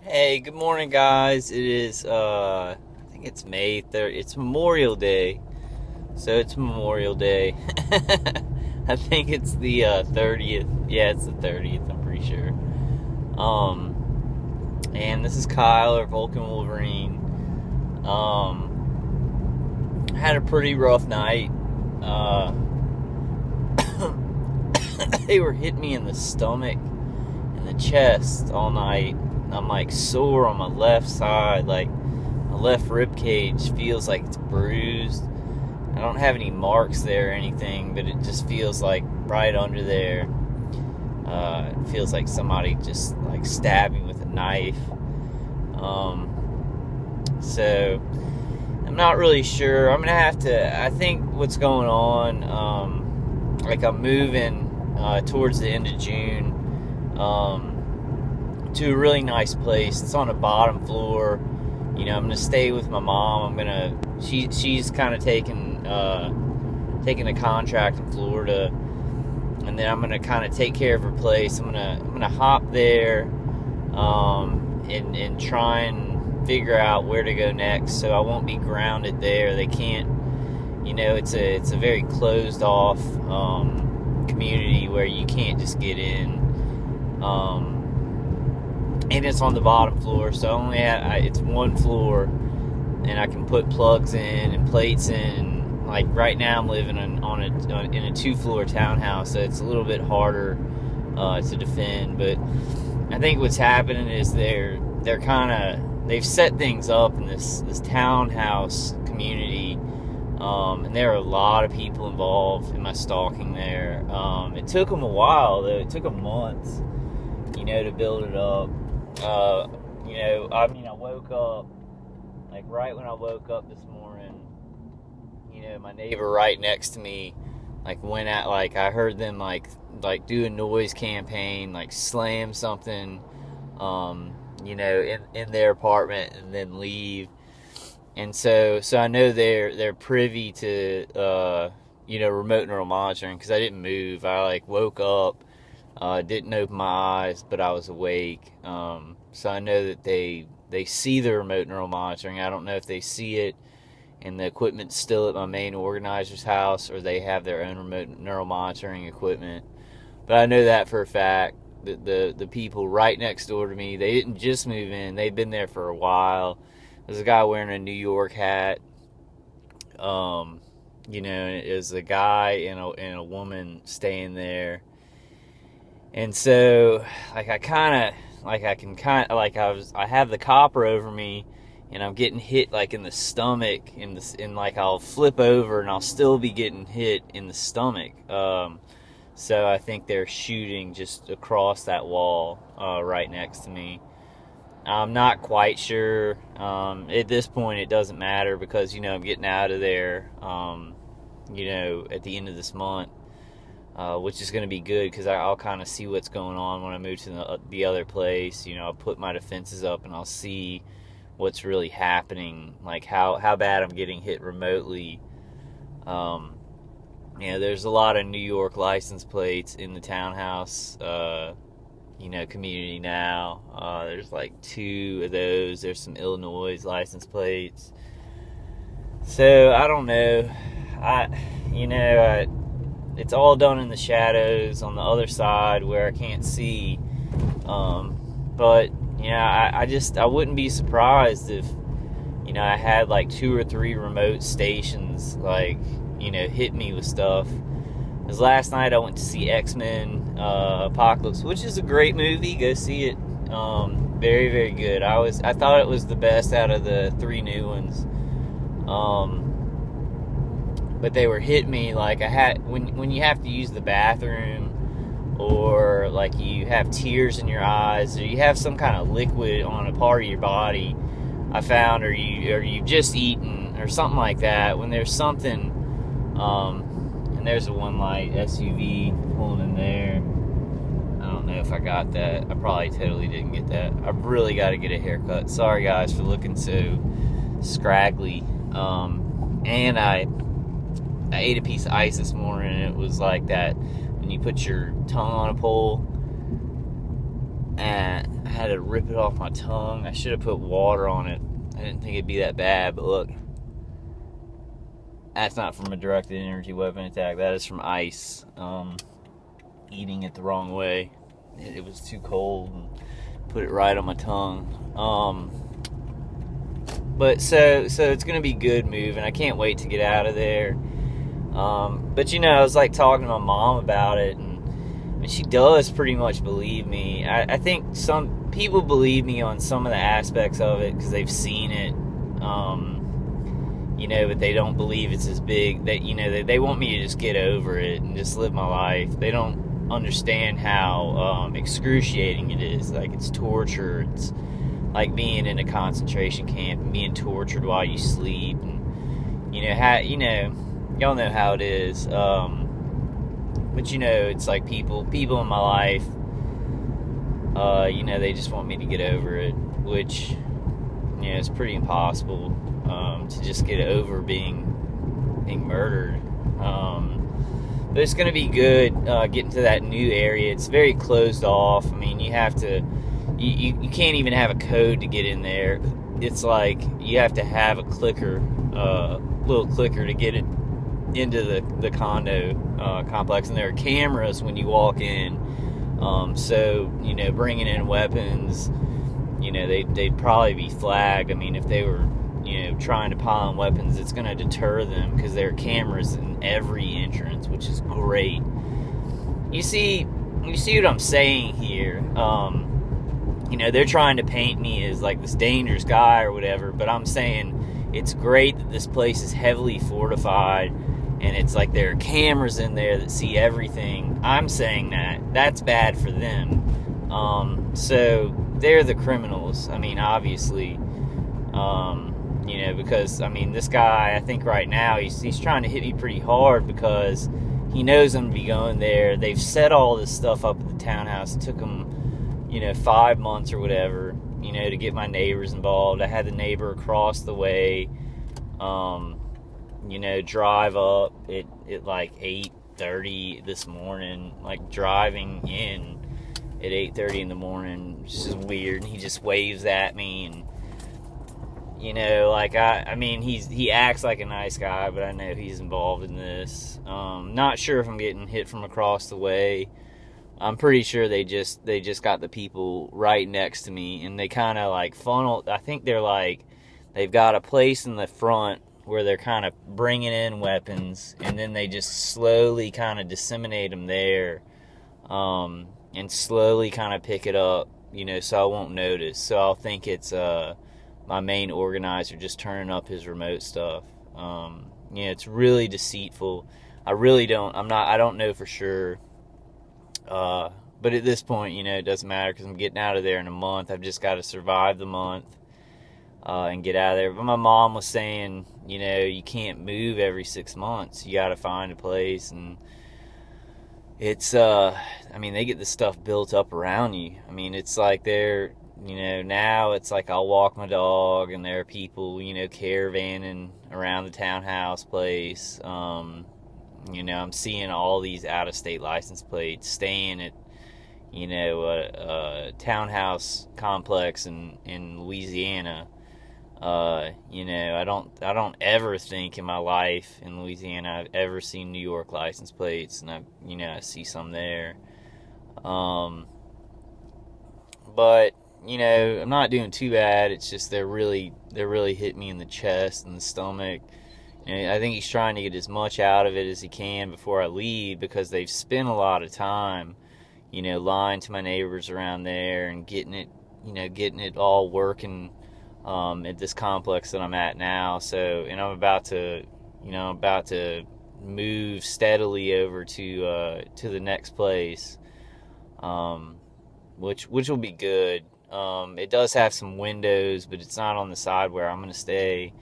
Hey, good morning, guys. It is, I think it's May 3rd. It's Memorial Day. So it's Memorial Day. I think it's the 30th. Yeah, it's the 30th, I'm pretty sure. And this is Kyle or Vulcan Wolverine. I had a pretty rough night. They were hitting me in the stomach and the chest all night. I'm like sore on my left side, like my left rib cage feels like it's bruised. I don't have any marks there or anything, but it just feels like right under there. It feels like somebody just like stabbed me with a knife. So I'm not really sure. I'm gonna have to. I think what's going on. Like I'm moving towards the end of June. To a really nice place. It's on the bottom floor. I'm gonna stay with my mom. She's kind of taking a contract in Florida, and then I'm gonna kind of take care of her place. I'm gonna hop there, and try and figure out where to go next, so I won't be grounded there. They can't, it's a very closed off community where you can't just get in. And it's on the bottom floor, so it's one floor, and I can put plugs in and plates in. Like right now, I'm living in a 2-floor townhouse, so it's a little bit harder to defend. But I think what's happening is they've set things up in this townhouse community, and there are a lot of people involved in my stalking there. It took them a while, though. It took them months, to build it up. I woke up, like right when I woke up this morning, my neighbor right next to me, like I heard them like do a noise campaign, like slam something, in their apartment and then leave. And so I know they're privy to, remote neural monitoring, because I didn't move. I like woke up, didn't open my eyes, but I was awake. So I know that they see the remote neural monitoring. I don't know if they see it and the equipment's still at my main organizer's house, or they have their own remote neural monitoring equipment. But I know that for a fact that the people right next door to me, they didn't just move in. They've been there for a while. There's a guy wearing a New York hat. There's a guy and a woman staying there. And so, I have the copper over me, and I'm getting hit like in the stomach, and I'll flip over and I'll still be getting hit in the stomach. So I think they're shooting just across that wall right next to me. I'm not quite sure. At this point, it doesn't matter, because I'm getting out of there. At the end of this month. Which is going to be good, because I'll kind of see what's going on when I move to the other place. I'll put my defenses up, and I'll see what's really happening, like how bad I'm getting hit remotely. There's a lot of New York license plates in the townhouse, community now. There's like 2 of those. There's some Illinois license plates. So I don't know. It's all done in the shadows on the other side where I can't see. But I wouldn't be surprised if, I had like 2 or 3 remote stations, hit me with stuff. Because last night I went to see X-Men Apocalypse, which is a great movie. Go see it. Very, very good. I thought it was the best out of the 3 new ones. But they were hitting me like I had when you have to use the bathroom, or like you have tears in your eyes, or you have some kind of liquid on a part of your body, I found, or you've just eaten or something like that. When there's something, and there's a one light SUV pulling in there. I don't know if I got that. I probably totally didn't get that. I really got to get a haircut. Sorry guys for looking so scraggly. And I ate a piece of ice this morning, and it was like that when you put your tongue on a pole. And had to rip it off my tongue. I should have put water on it. I didn't think it'd be that bad, but look. That's not from a directed energy weapon attack. That is from ice. Eating it the wrong way. It was too cold and put it right on my tongue. But so it's gonna be good moving. I can't wait to get out of there. But I was like talking to my mom about it, and she does pretty much believe me. I think some people believe me on some of the aspects of it because they've seen it. But they don't believe it's as big. That they want me to just get over it and just live my life. They don't understand how excruciating it is. Like, it's torture. It's like being in a concentration camp and being tortured while you sleep. And y'all know how it is. But it's like people in my life. They just want me to get over it, which it's pretty impossible. To just get over being murdered. But it's going to be good getting to that new area. It's very closed off. I mean, you have to, you can't even have a code to get in there. It's like you have to have a clicker, little clicker to get it into the condo complex. And there are cameras when you walk in. So, bringing in weapons, they'd probably be flagged. I mean, if they were trying to pile on weapons, it's going to deter them because there are cameras in every entrance, which is great. You see what I'm saying here. They're trying to paint me as like this dangerous guy or whatever, but I'm saying it's great that this place is heavily fortified and it's like there are cameras in there that see everything. I'm saying that's bad for them. So they're the criminals. I mean, obviously. Because, this guy, I think right now, he's trying to hit me pretty hard because he knows I'm going to be going there. They've set all this stuff up at the townhouse. It took them, 5 months or whatever, to get my neighbors involved. I had the neighbor across the way, drive up at like 8:30 this morning, like driving in at 8:30 in the morning, which is weird. He just waves at me and he acts like a nice guy, but I know he's involved in this. Not sure if I'm getting hit from across the way. I'm pretty sure they just got the people right next to me, and they kind of like funnel. I think they've got a place in the front where they're kind of bringing in weapons, and then they just slowly kind of disseminate them there, and slowly kind of pick it up, so I won't notice. So I'll think it's my main organizer just turning up his remote stuff. It's really deceitful. I don't know for sure. But at this point, it doesn't matter because I'm getting out of there in a month. I've just got to survive the month, and get out of there. But my mom was saying, you can't move every 6 months. You got to find a place. And it's, they get this stuff built up around you. It's like they're, now it's like I'll walk my dog and there are people, caravanning around the townhouse place. I'm seeing all these out-of-state license plates, staying at, a townhouse complex in Louisiana. I don't ever think in my life in Louisiana I've ever seen New York license plates, and I see some there. But I'm not doing too bad. It's just they're really hitting me in the chest and the stomach. I think he's trying to get as much out of it as he can before I leave because they've spent a lot of time, lying to my neighbors around there and getting it all working at this complex that I'm at now. So, and I'm about to move steadily over to the next place, which will be good. It does have some windows, but it's not on the side where I'm going to stay.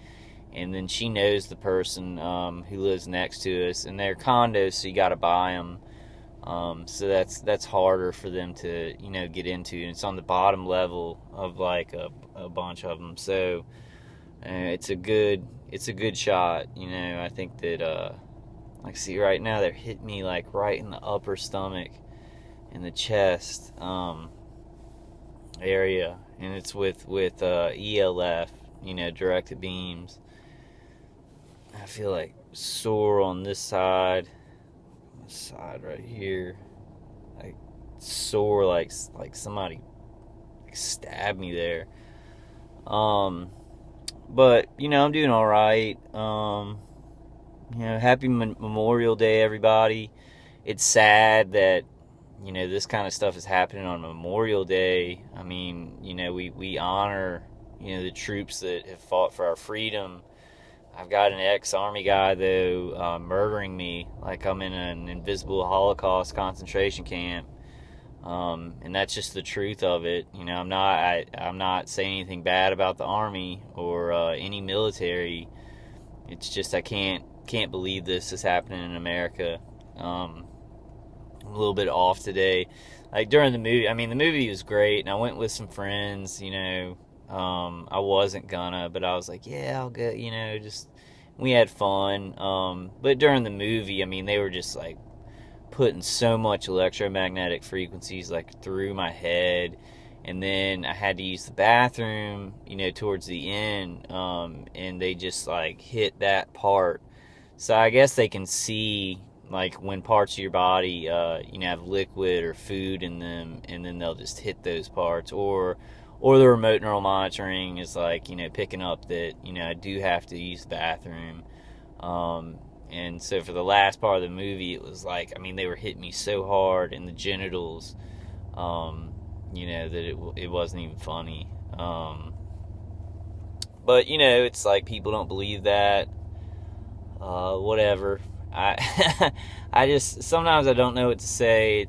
And then she knows the person who lives next to us, and they're condos, so you got to buy them. So that's harder for them to get into. And it's on the bottom level of like a bunch of them. So it's a good shot. I think that see right now they're hitting me like right in the upper stomach, in the chest. area, and it's with ELF, directed beams. I feel like sore on this side right here, like sore, like somebody stabbed me there. But I'm doing all right. Happy Memorial Day, everybody. It's sad that this kind of stuff is happening on Memorial Day. I mean, we honor the troops that have fought for our freedom. I've got an ex-army guy, though, murdering me like I'm in an invisible Holocaust concentration camp. And that's just the truth of it. I'm not saying anything bad about the Army or any military. It's just I can't believe this is happening in America. I'm a little bit off today. Like during the movie, the movie was great, and I went with some friends. I wasn't gonna, but I was like, yeah, I'll go. Just we had fun. But during the movie, they were just like putting so much electromagnetic frequencies like through my head, and then I had to use the bathroom towards the end, and they just like hit that part. So I guess they can see like when parts of your body have liquid or food in them, and then they'll just hit those parts, or the remote neural monitoring is like picking up that I do have to use the bathroom. And so for the last part of the movie, it was like, they were hitting me so hard in the genitals, that it wasn't even funny. But, it's like people don't believe that. Whatever. I just, sometimes I don't know what to say.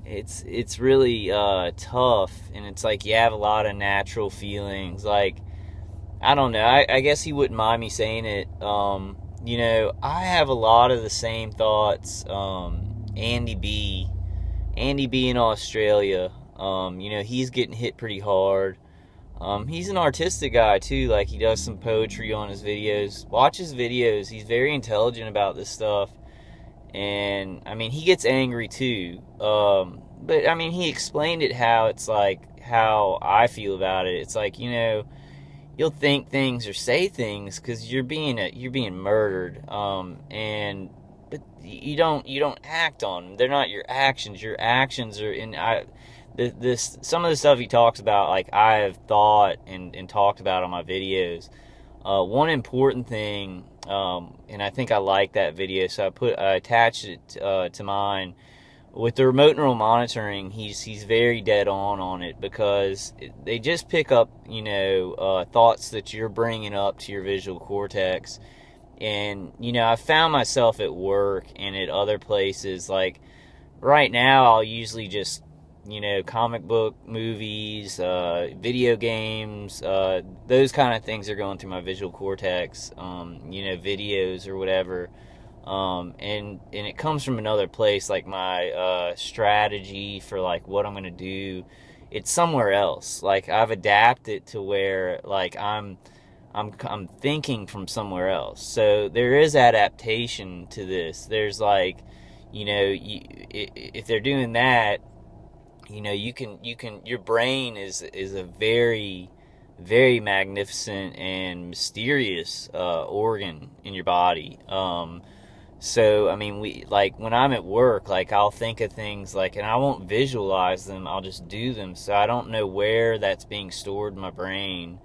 It's really tough, and it's like you have a lot of natural feelings. Like, I don't know. I guess he wouldn't mind me saying it. I have a lot of the same thoughts. Andy B in Australia, he's getting hit pretty hard. He's an artistic guy too. Like, he does some poetry on his videos. Watch his videos. He's very intelligent about this stuff. And he gets angry too. But he explained it how it's like how I feel about it. It's like, you'll think things or say things because you're being murdered, but you don't act on them. They're not your actions. Your actions are in some of the stuff he talks about, like I have thought and talked about on my videos. One important thing, and I think I like that video, so I attached it to mine. With the remote neural monitoring, he's very dead on it, because they just pick up thoughts that you're bringing up to your visual cortex. And I found myself at work and at other places, like right now I'll usually just comic book, movies, video games, those kind of things are going through my visual cortex, videos or whatever. And it comes from another place, like my strategy for like what I'm gonna do. It's somewhere else. Like, I've adapted to where like I'm thinking from somewhere else. So there is adaptation to this. There's like, if they're doing that, you can your brain is a very, very magnificent and mysterious organ in your body. So, we, like, when I'm at work, like, I'll think of things, like, and I won't visualize them, I'll just do them, so I don't know where that's being stored in my brain,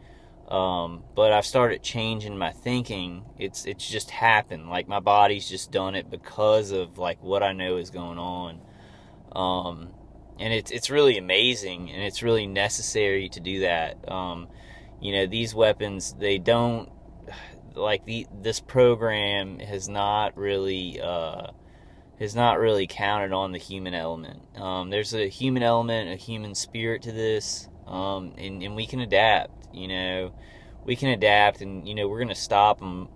but I've started changing my thinking. It's just happened, like, my body's just done it because of, like, what I know is going on, and it's really amazing, and it's really necessary to do that. These weapons, they don't, like, this program has not really counted on the human element. There's a human element, a human spirit to this, and we can adapt. We can adapt, and we're gonna stop them,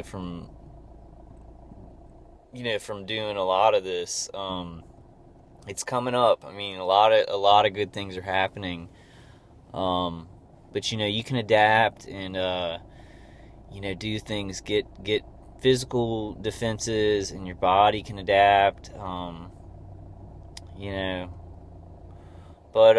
from doing a lot of this. It's coming up. A lot of good things are happening. But you can adapt and do things, get physical defenses, and your body can adapt, but